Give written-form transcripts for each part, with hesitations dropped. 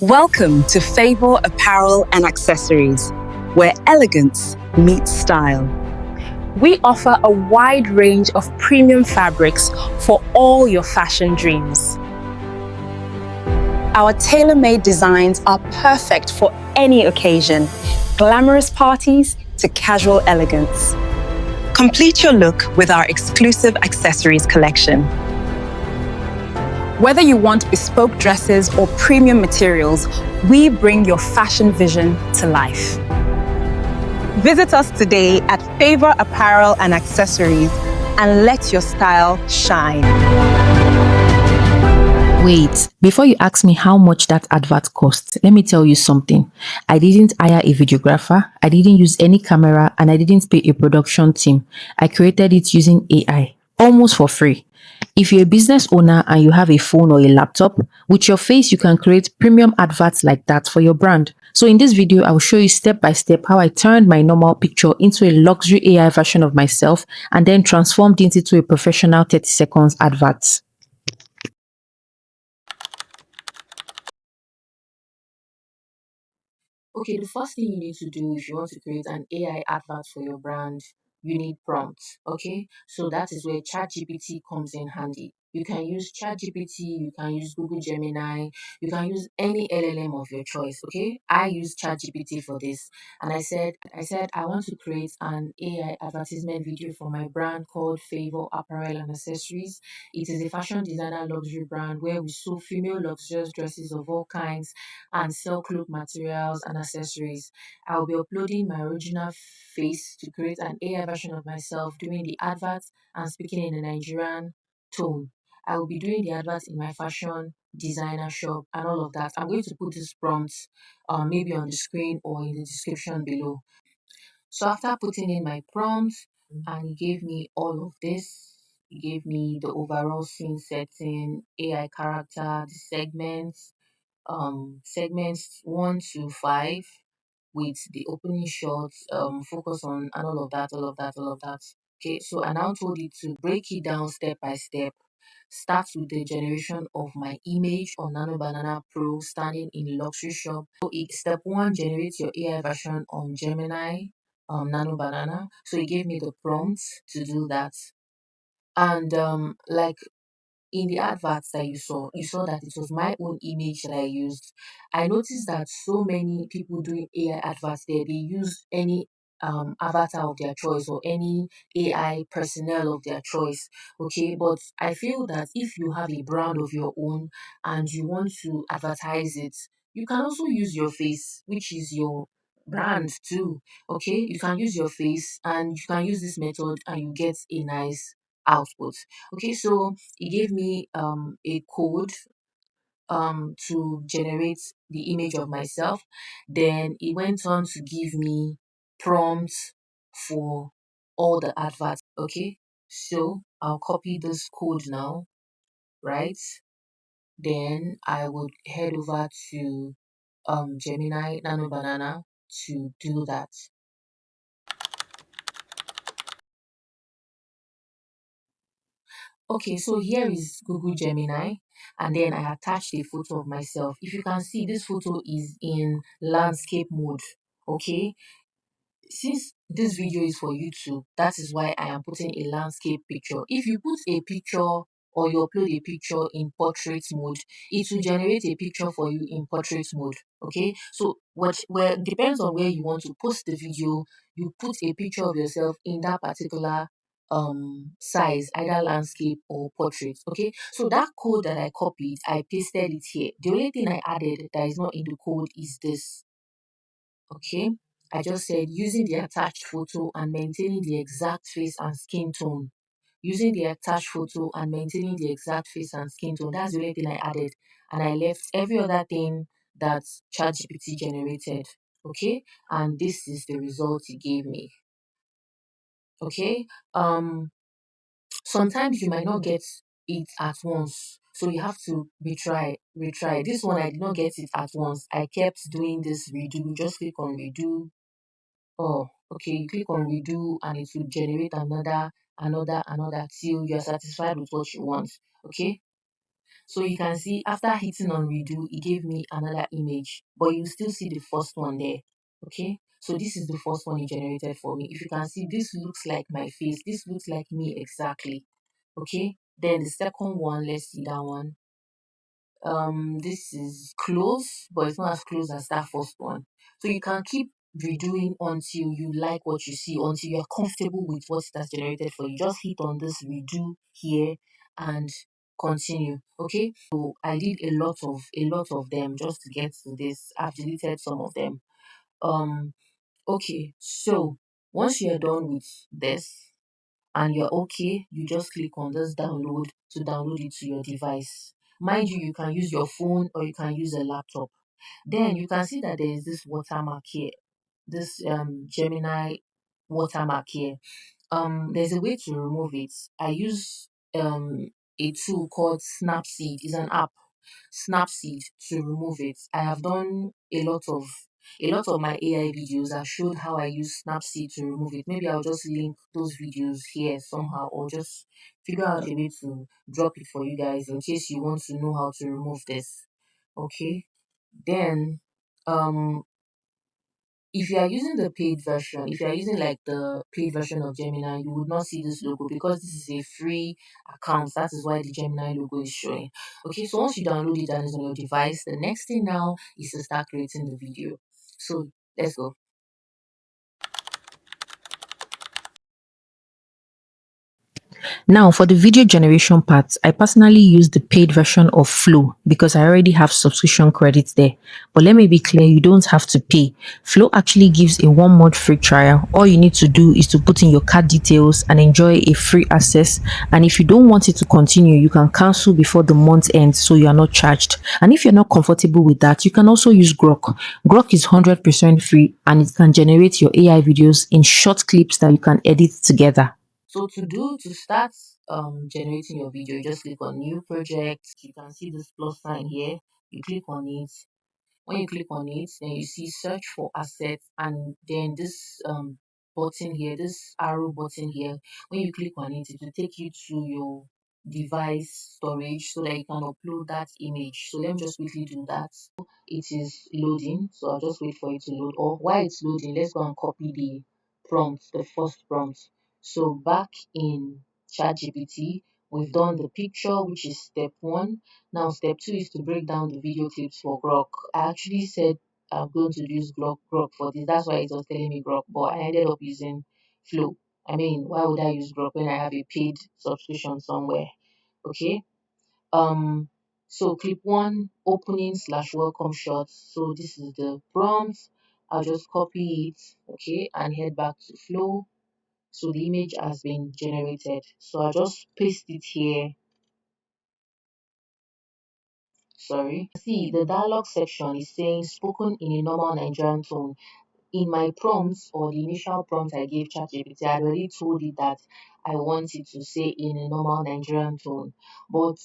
Welcome to Favour Apparel and Accessories, where elegance meets style. We offer a wide range of premium fabrics for all your fashion dreams. Our tailor-made designs are perfect for any occasion, glamorous parties to casual elegance. Complete your look with our exclusive accessories collection. Whether you want bespoke dresses or premium materials, we bring your fashion vision to life. Visit us today at Favour Apparel and Accessories and let your style shine. Wait, before you ask me how much that advert costs, let me tell you something. I didn't hire a videographer, I didn't use any camera, and I didn't pay a production team. I created it using AI, almost for free. If you're a business owner and you have a phone or a laptop, with your face you can create premium adverts like that for your brand. So in this video, I will show you step by step how I turned my normal picture into a luxury AI version of myself and then transformed it into a professional 30 seconds advert. Okay, the first thing you need to do if you want to create an AI advert for your brand, you need prompts. Okay, so that is where ChatGPT comes in handy. You can use ChatGPT, you can use Google Gemini, you can use any LLM of your choice. Okay, I use ChatGPT for this, and I said I want to create an AI advertisement video for my brand called Favour Apparel and Accessories. It is a fashion designer luxury brand where we sew female luxurious dresses of all kinds and sell cloth materials and accessories. I'll be uploading my original face to create an AI version of myself doing the adverts and speaking in a Nigerian tone. I will be doing the adverts in my fashion designer shop and all of that. I'm going to put these prompts maybe on the screen or in the description below. So after putting in my prompts and he gave me all of this, he gave me the overall scene setting, AI character, the segments 1 to 5 with the opening shots, focus on and all of that. Okay, so I now told it to break it down step by step. Start with the generation of my image on Nano Banana Pro standing in luxury shop. So step one, generate your AI version on Gemini, Nano Banana. So it gave me the prompts to do that. And like in the adverts that you saw that it was my own image that I used. I noticed that so many people doing AI adverts there, they use any avatar of their choice or any AI personnel of their choice. Okay, but I feel that if you have a brand of your own and you want to advertise it, you can also use your face, which is your brand too. Okay, you can use your face and you can use this method and you get a nice output. Okay, so he gave me a code to generate the image of myself. Then he went on to give me prompts for all the adverts. Okay, so I'll copy this code now, right? Then I would head over to Gemini Nano Banana to do that. Okay, so here is Google Gemini, and then I attached a photo of myself. If you can see, this photo is in landscape mode. Okay, since this video is for YouTube, that is why I am putting a landscape picture. If you put a picture or you upload a picture in portrait mode, it will generate a picture for you in portrait mode. Okay, so what where depends on where you want to post the video, you put a picture of yourself in that particular size, either landscape or portrait. Okay, so that code that I copied, I pasted it here. The only thing I added that is not in the code is this. Okay, I just said using the attached photo and maintaining the exact face and skin tone. Using the attached photo and maintaining the exact face and skin tone. That's the only thing I added. And I left every other thing that ChatGPT generated. Okay, and this is the result it gave me. Okay, sometimes you might not get it at once. So you have to retry. This one I did not get it at once. I kept doing this redo. Just click on redo. Oh, okay. You click on redo and it will generate another till you're satisfied with what you want. Okay. So you can see after hitting on redo, it gave me another image, but you still see the first one there. Okay, so this is the first one it generated for me. If you can see, this looks like my face, this looks like me exactly. Okay, then the second one, let's see that one. This is close, but it's not as close as that first one. So you can keep redoing until you like what you see, until you're comfortable with what it has generated for you. Just hit on this redo here and continue. Okay, so I did a lot of them just to get to this. I've deleted some of them. Okay, so once you're done with this and you're okay, you just click on this download to download it to your device. Mind you, you can use your phone or you can use a laptop. Then you can see that there is this watermark here, this Gemini watermark here. There's a way to remove it. I use a tool called Snapseed. It's an app, Snapseed, to remove it. I have done a lot of my AI videos. I showed how I use Snapseed to remove it. Maybe I'll just link those videos here somehow, or just figure out a way to drop it for you guys in case you want to know how to remove this. Okay. Then um if you are using the paid version, if you are using like the paid version of Gemini, you would not see this logo because this is a free account. That is why the Gemini logo is showing. Okay, so once you download it and it's on your device, the next thing now is to start creating the video. So let's go. Now, for the video generation part, I personally use the paid version of Flow because I already have subscription credits there. But let me be clear, you don't have to pay. Flow actually gives a 1 month free trial. All you need to do is to put in your card details and enjoy a free access. And if you don't want it to continue, you can cancel before the month ends so you are not charged. And if you're not comfortable with that, you can also use Grok. Grok is 100% free and it can generate your AI videos in short clips that you can edit together. So to start generating your video, you just click on new project. You can see this plus sign here. You click on it. When you click on it, then you see search for assets, and then this button here, this arrow button here. When you click on it, it will take you to your device storage so that you can upload that image. So let me just quickly do that. It is loading, so I'll just wait for it to load. Or while it's loading, let's go and copy the prompt, the first prompt. So back in ChatGPT, we've done the picture, which is step one. Now, step two is to break down the video clips for Grok. I actually said I'm going to use Grok for this. That's why it was telling me Grok, but I ended up using Flow. I mean, why would I use Grok when I have a paid subscription somewhere? Okay. Um. So clip one, opening slash welcome shots. So this is the prompt. I'll just copy it, okay, and head back to Flow. So the image has been generated. So I'll just paste it here. Sorry. See, the dialogue section is saying spoken in a normal Nigerian tone. In my prompts or the initial prompt I gave ChatGPT, I already told it that I want it to say in a normal Nigerian tone. But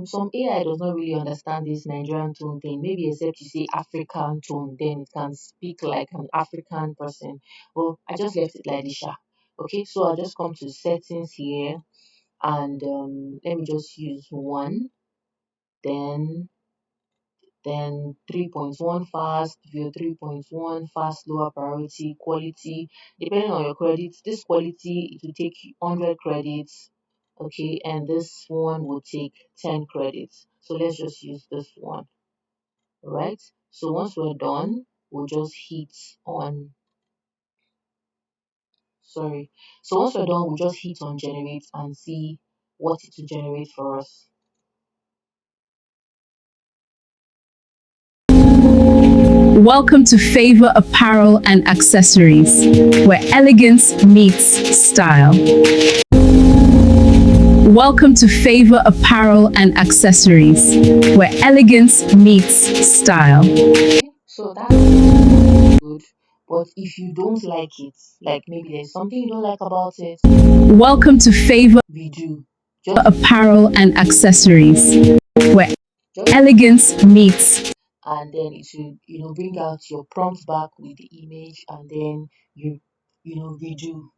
some AI does not really understand this Nigerian tone thing. Maybe except you say African tone, then it can speak like an African person. Well, I just left it like this. Okay, so I'll just come to settings here and let me just use one, then 3.1 fast, view 3.1 fast, lower priority, quality. Depending on your credits, this quality it will take 100 credits, okay, and this one will take 10 credits. So let's just use this one, right? So once we're done, we'll just hit on, sorry. So once we're done, we'll just hit on generate and see what it will generate for us. Welcome to Favour Apparel and Accessories, where elegance meets style. Welcome to Favour Apparel and Accessories, where elegance meets style. So that's good. But if you don't like it, like maybe there's something you don't like about it, Welcome to Favour redo. Just Apparel and Accessories, where just elegance meets. and then it will bring out your prompt back with the image, and then you redo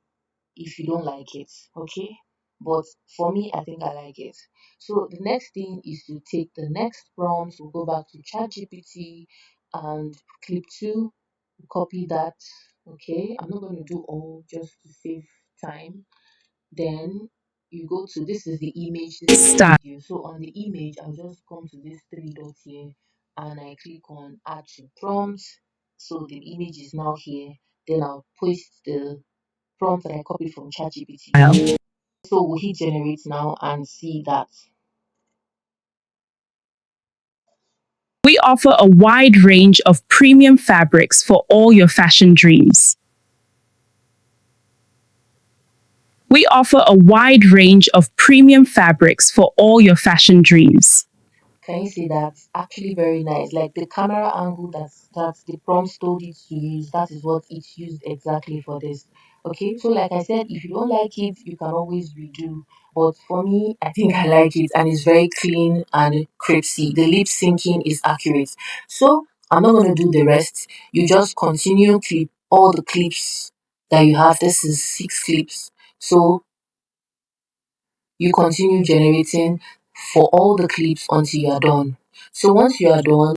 if you don't like it. Okay. but for me, I think I like it. So the next thing is to take the next prompt, we'll go back to ChatGPT and clip two, copy that. Okay, I'm not going to do all just to save time. Then you go to, this is the image, this is the Start. video. So on the image, I'll just come to these three dots here and I click on add to prompt. So the image is now here. Then I'll paste the prompt that I copied from ChatGPT. So we'll hit generate now and see that. We offer a wide range of premium fabrics for all your fashion dreams. We offer a wide range of premium fabrics for all your fashion dreams. Can you see that? Actually very nice. Like the camera angle that the prompt told it to use, that is what it's used exactly for this. Okay, so like I said, if you don't like it, you can always redo. But for me, I think I like it and it's very clean and crispy. The lip syncing is accurate. So I'm not gonna do the rest. You just continue clip all the clips that you have. This is 6 clips. So you continue generating for all the clips until you are done. So once you are done,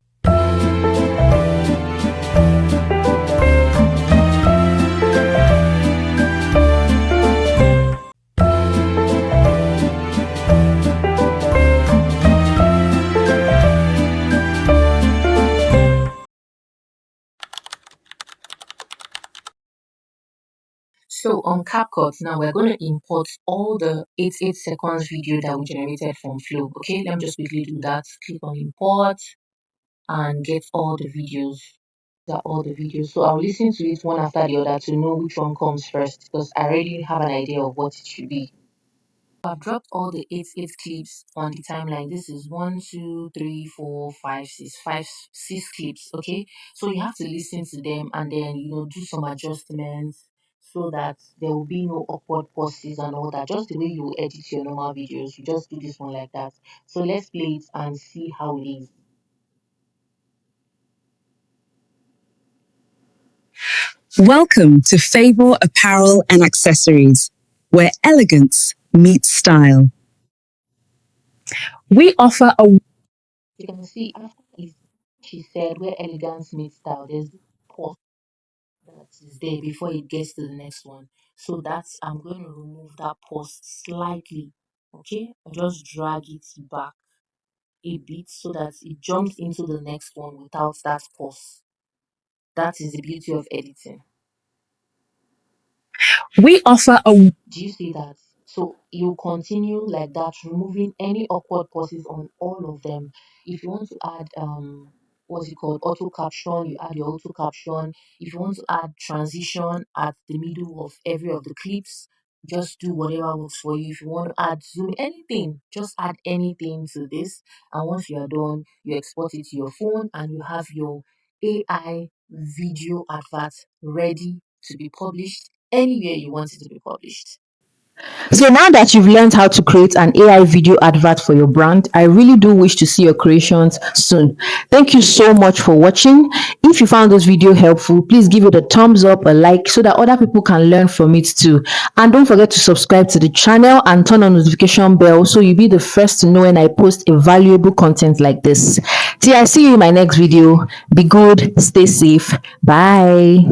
so on CapCut, now we're going to import all the 8 seconds video that we generated from Flow. Okay, let me just quickly do that. Click on import and get all the videos. So I'll listen to it one after the other to know which one comes first because I already have an idea of what it should be. I've dropped all the eight clips on the timeline. This is 1, 2, 3, 4, 5, 6 clips. So you have to listen to them and then do some adjustments so that there will be no awkward pauses and all that. Just the way you edit your normal videos, you just do this one like that. So let's play it and see how it is. Welcome to Favour Apparel and Accessories, where elegance meets style. We offer a You can see after she said where elegance meets style, there's this pause that is there before it gets to the next one. So that's, I'm going to remove that pause slightly. Okay, I just drag it back a bit so that it jumps into the next one without that pause. That is the beauty of editing. we offer a Do you see that? So you continue like that, removing any awkward pauses on all of them. If you want to add what's it called, auto caption, you add your auto caption. If you want to add transition at the middle of every of the clips, just do whatever works for you. If you want to add zoom, anything, just add anything to this. And once you are done, you export it to your phone and you have your AI video advert ready to be published anywhere you want it to be published. So now that you've learned how to create an AI video advert for your brand, I really do wish to see your creations soon. Thank you so much for watching. If you found this video helpful, please give it a thumbs up, a like, so that other people can learn from it too. And don't forget to subscribe to the channel and turn on notification bell so you'll be the first to know when I post a valuable content like this. Till I see you in my next video. Be good, stay safe. Bye.